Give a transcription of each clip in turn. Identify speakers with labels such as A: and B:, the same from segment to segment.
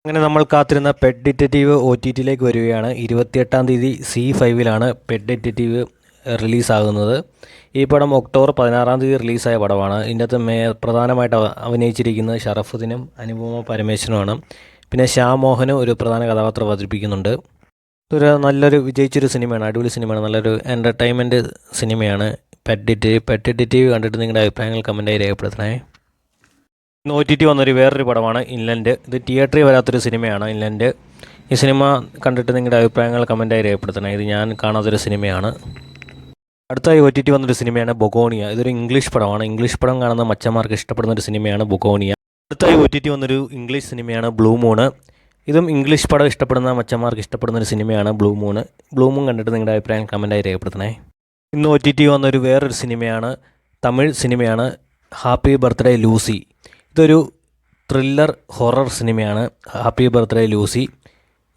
A: അങ്ങനെ നമ്മൾ കാത്തിരുന്ന പെറ്റ് ഡിറ്റക്റ്റീവ് OTTയിലേക്ക് വരികയാണ്. 28-ാം തീയതി C5-ലാണ് പെറ്റ് ഡിറ്റക്റ്റീവ് റിലീസാകുന്നത്. ഈ പടം ഒക്ടോബർ 16-ാം തീയതി റിലീസായ പടമാണ്. ഇതിൻ്റെ അകത്ത് പ്രധാനമായിട്ട് അഭിനയിച്ചിരിക്കുന്നത് ഷറഫുദ്ദീനും അനുപമ പരമേശ്വരനുമാണ്. പിന്നെ ശ്യാം മോഹനും ഒരു പ്രധാന കഥാപാത്രം അവതരിപ്പിക്കുന്നുണ്ട്. ഇതൊരു നല്ലൊരു വിജയിച്ചൊരു സിനിമയാണ്, അടിപൊളി സിനിമയാണ്, നല്ലൊരു എൻ്റർടൈൻമെൻറ്റ് സിനിമയാണ് പെറ്റ് ഡിറ്റക്റ്റീവ്. കണ്ടിട്ട് നിങ്ങളുടെ അഭിപ്രായങ്ങൾ കമൻറ്റായി രേഖപ്പെടുത്തണേ. OTT വന്നൊരു വേറൊരു പടമാണ് ഇൻലൻഡ്. ഇത് തിയേറ്ററിൽ വരാത്തൊരു സിനിമയാണ് ഇൻലൻഡ്. ഈ സിനിമ കണ്ടിട്ട് നിങ്ങളുടെ അഭിപ്രായങ്ങൾ കമൻറ്റായി രേഖപ്പെടുത്തണം. ഇത് ഞാൻ കാണാത്തൊരു സിനിമയാണ്. അടുത്തായി OTT വന്നൊരു സിനിമയാണ് ബൊഗോണിയ. ഇതൊരു ഇംഗ്ലീഷ് പടമാണ്. ഇംഗ്ലീഷ് പടം കാണുന്ന മച്ചന്മാർക്ക് ഇഷ്ടപ്പെടുന്ന ഒരു സിനിമയാണ് ബൊഗോണിയ. അടുത്തായി OTT വന്നൊരു ഇംഗ്ലീഷ് സിനിമയാണ് ബ്ലൂ മൂൺ. ഇതും ഇംഗ്ലീഷ് പടം ഇഷ്ടപ്പെടുന്ന മച്ചന്മാർക്ക് ഇഷ്ടപ്പെടുന്ന ഒരു സിനിമയാണ് ബ്ലൂ മൂൺ കണ്ടിട്ട് നിങ്ങളുടെ അഭിപ്രായം കമൻറ്റായി രേഖപ്പെടുത്തണേ. ഇന്ന് OTT വന്നൊരു വേറൊരു സിനിമയാണ്, തമിഴ് സിനിമയാണ് ഹാപ്പി ബർത്ത്ഡേ ലൂസി. ഇതൊരു ത്രില്ലർ ഹൊറർ സിനിമയാണ് ഹാപ്പി ബർത്ത്ഡേ ലൂസി.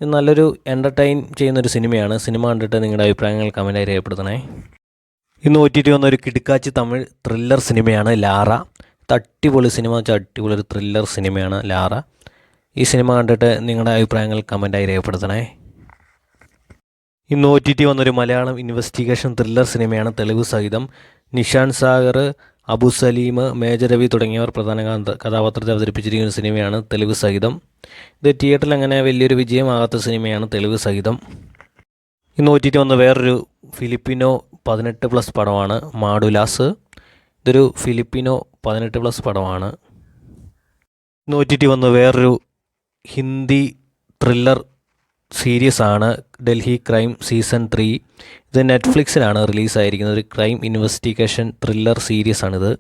A: ഇത് നല്ലൊരു എൻ്റർടൈൻ ചെയ്യുന്നൊരു സിനിമയാണ്. സിനിമ കണ്ടിട്ട് നിങ്ങളുടെ അഭിപ്രായങ്ങൾ കമൻറ്റായി രേഖപ്പെടുത്തണേ. ഇന്ന് OTT വന്നൊരു കിടുക്കാച്ചി തമിഴ് ത്രില്ലർ സിനിമയാണ് ലാറ. അടിപൊളി സിനിമ വെച്ചാൽ അടിപൊളി ഒരു ത്രില്ലർ സിനിമയാണ് ലാറ. ഈ സിനിമ കണ്ടിട്ട് നിങ്ങളുടെ അഭിപ്രായങ്ങൾ കമൻറ്റായി രേഖപ്പെടുത്തണേ. ഇന്ന് OTT വന്നൊരു മലയാളം ഇൻവെസ്റ്റിഗേഷൻ ത്രില്ലർ സിനിമയാണ് തെളിവ് സഹിതം. നിഷാൻ സാഗർ, അബു സലീം, മേജർ രവി തുടങ്ങിയവർ പ്രധാന കഥാപാത്രത്തെ അവതരിപ്പിച്ചിരിക്കുന്ന സിനിമയാണ് തെളിവ് സഹിതം. ഇത് തിയേറ്ററിൽ അങ്ങനെ വലിയൊരു വിജയമാകാത്ത സിനിമയാണ് തെളിവ് സഹിതം. ഇന്ന് OTT വന്ന വേറൊരു ഫിലിപ്പിനോ 18+ പടമാണ് മാഡുലാസ്. ഇതൊരു ഫിലിപ്പിനോ 18+ പടമാണ്. ഇന്ന് OTT വന്ന വേറൊരു ഹിന്ദി ത്രില്ലർ സീരീസ് ആണ് ഡൽഹി ക്രൈം സീസൺ 3. ഇത് നെറ്റ്ഫ്ലിക്സിലാണ് റിലീസായിരിക്കുന്നത്. ഒരു ക്രൈം ഇൻവെസ്റ്റിഗേഷൻ ത്രില്ലർ സീരീസ് ആണിത്.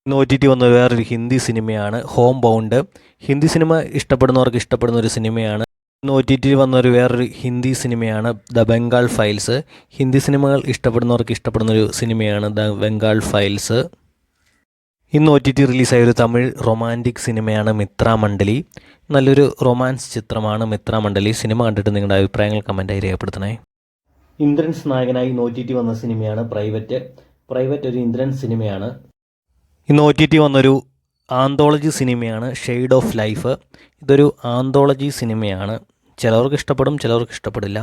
A: ഇന്ന് OTT വന്ന വേറൊരു ഹിന്ദി സിനിമയാണ് ഹോം ബൗണ്ട്. ഹിന്ദി സിനിമ ഇഷ്ടപ്പെടുന്നവർക്ക് ഇഷ്ടപ്പെടുന്ന ഒരു സിനിമയാണ്. ഇന്ന് OTT വന്ന വേറൊരു ഹിന്ദി സിനിമയാണ് ദ ബംഗാൾ ഫയൽസ്. ഹിന്ദി സിനിമകൾ ഇഷ്ടപ്പെടുന്നവർക്ക് ഇഷ്ടപ്പെടുന്നൊരു സിനിമയാണ് ദ ബംഗാൾ ഫയൽസ്. ഇന്ന് OTT റിലീസായ ഒരു തമിഴ് റൊമാൻറ്റിക് സിനിമയാണ് മിത്രമണ്ഡലി. നല്ലൊരു റൊമാൻസ് ചിത്രമാണ് മിത്രമണ്ഡലി. സിനിമ കണ്ടിട്ട് നിങ്ങളുടെ അഭിപ്രായങ്ങൾ കമൻറ്റായി രേഖപ്പെടുത്തണേ. ഇന്ദ്രൻസ് നായകനായി ഇന്ന് OTT വന്ന സിനിമയാണ് പ്രൈവറ്റ് ഒരു ഇന്ദ്രൻസ് സിനിമയാണ്. ഇന്ന് OTT വന്നൊരു ആന്തോളജി സിനിമയാണ് ഷെയ്ഡ് ഓഫ് ലൈഫ്. ഇതൊരു ആന്തോളജി സിനിമയാണ്. ചിലവർക്ക് ഇഷ്ടപ്പെടും, ചിലവർക്ക് ഇഷ്ടപ്പെടില്ല.